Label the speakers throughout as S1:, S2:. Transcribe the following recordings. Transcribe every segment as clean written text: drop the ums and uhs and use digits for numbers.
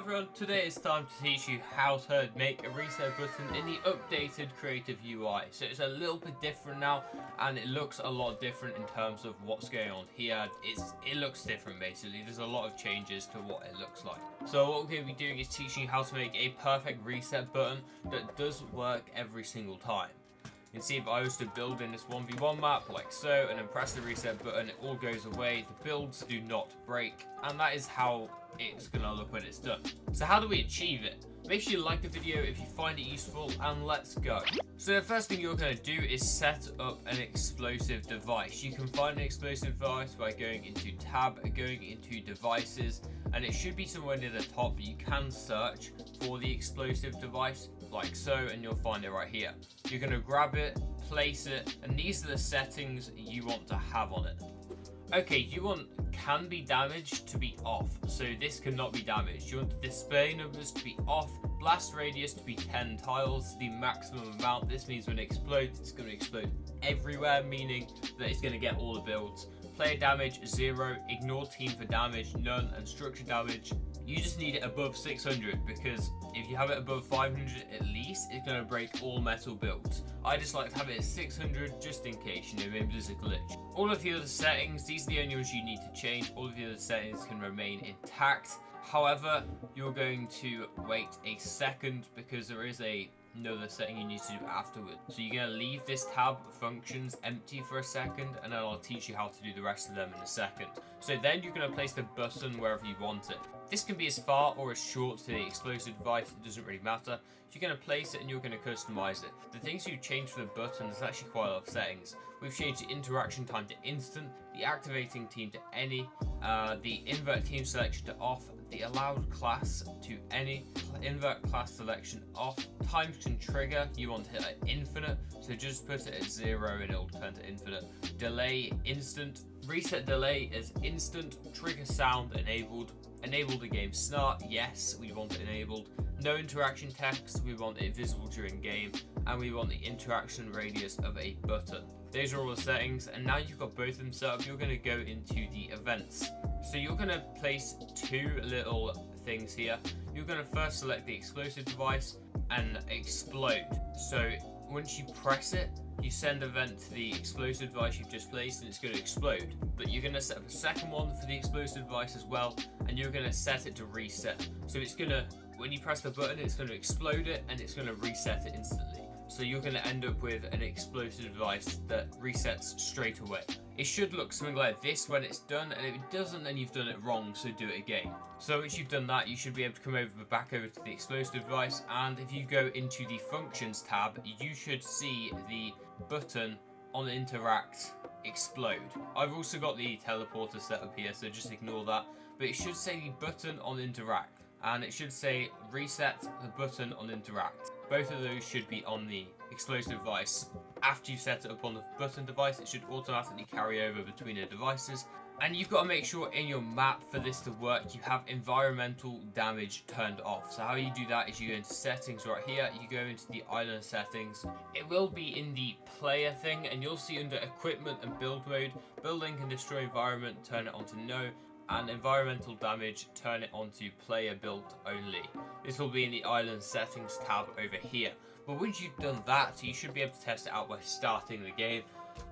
S1: everyone, today it's time to teach you how to make a reset button in the updated creative UI. So it's a little bit different now and it looks a lot different in terms of what's going on here. It looks different basically. There's a lot of changes to what it looks like. So what we're going to be doing is teaching you how to make a perfect reset button that does work every single time. You can see if I was to build in this 1v1 map like so and then press the reset button, it all goes away, the builds do not break, and that is how it's gonna look when it's done. So how do we achieve it? Make sure you like the video if you find it useful, and let's go. So the first thing you're going to do is set up an explosive device. You can find an explosive device by going into tab, going into devices, and it should be somewhere near the top. You can search for the explosive device like so and you'll find it right here. You're going to grab it, place it, and these are the settings you want to have on it. Okay, you want can be damaged to be off, so this cannot be damaged. You want the display numbers to be off, blast radius to be 10 tiles, the maximum amount. This means when it explodes, it's going to explode everywhere, meaning that it's going to get all the builds. Player damage 0, ignore team for damage none, and structure damage, you just need it above 600, because if you have it above 500 at least, it's going to break all metal builds. I just like to have it at 600 just in case, you know, maybe there's a glitch. All of the other settings, these are the only ones you need to change. All of the other settings can remain intact. However, you're going to wait a second because there is another setting you need to do afterward. So you're going to leave this tab functions empty for a second, and then I'll teach you how to do the rest of them in a second. So then you're going to place the button wherever you want it. This can be as far or as short to the explosive device, it doesn't really matter. You're going to place it and you're going to customize it. The things you change for the buttons is actually quite a lot of settings. We've changed the interaction time to instant, the activating team to any, the invert team selection to off, the allowed class to any, invert class selection off, times can trigger, you want it at infinite, so just put it at 0 and it'll turn to infinite. Delay instant, reset delay is instant, trigger sound enabled, enable the game start, yes, we want it enabled. No interaction text, we want it visible during game, and we want the interaction radius of a button. Those are all the settings, and now you've got both of them set up, you're going to go into the events. So you're going to place two little things here. You're going to first select the explosive device and explode. So once you press it, you send event to the explosive device you've just placed and it's going to explode. But you're going to set up a second one for the explosive device as well, and you're going to set it to reset. So it's going to, when you press the button, it's going to explode it and it's going to reset it instantly. So you're going to end up with an explosive device that resets straight away. It should look something like this when it's done, and if it doesn't, then you've done it wrong, so do it again. So once you've done that, you should be able to come back over to the explosive device, and if you go into the functions tab, you should see the button on interact explode. I've also got the teleporter set up here, so just ignore that, but it should say the button on interact, and it should say reset the button on interact. Both of those should be on the explosive device. After you set it up on the button device, it should automatically carry over between the devices. And you've got to make sure in your map for this to work, you have environmental damage turned off. So how you do that is you go into settings right here, you go into the island settings. It will be in the player thing, and you'll see under equipment and build mode, building can destroy environment, turn it on to no, and environmental damage, turn it on to player built only. This will be in the island settings tab over here. But once you've done that, you should be able to test it out by starting the game.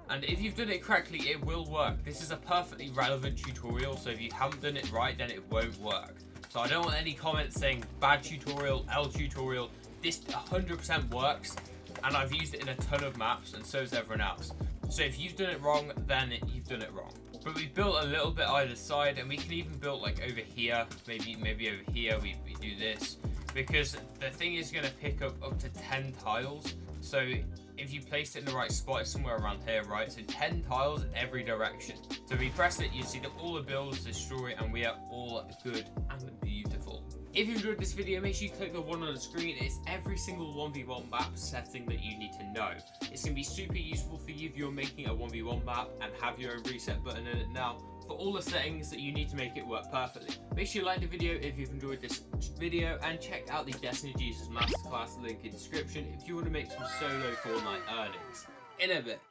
S1: And if you've done it correctly, it will work. This is a perfectly relevant tutorial, so if you haven't done it right, then it won't work. So I don't want any comments saying bad tutorial, L tutorial. This 100% works, and I've used it in a ton of maps, and so has everyone else. So if you've done it wrong, then you've done it wrong. But we built a little bit either side, and we can even build like over here, maybe over here we do this, because the thing is going to pick up to 10 tiles. So if you place it in the right spot, it's somewhere around here, right? So 10 tiles in every direction. So if we press it, you see that all the builds destroy, and we are all good and beautiful. If you enjoyed this video, make sure you click the one on the screen. It's every single 1v1 map setting that you need to know. It's going to be super useful for you if you're making a 1v1 map and have your own reset button in it now, for all the settings that you need to make it work perfectly. Make sure you like the video if you've enjoyed this video, and check out the Destiny Jesus Masterclass link in the description if you want to make some solo Fortnite earnings. In a bit.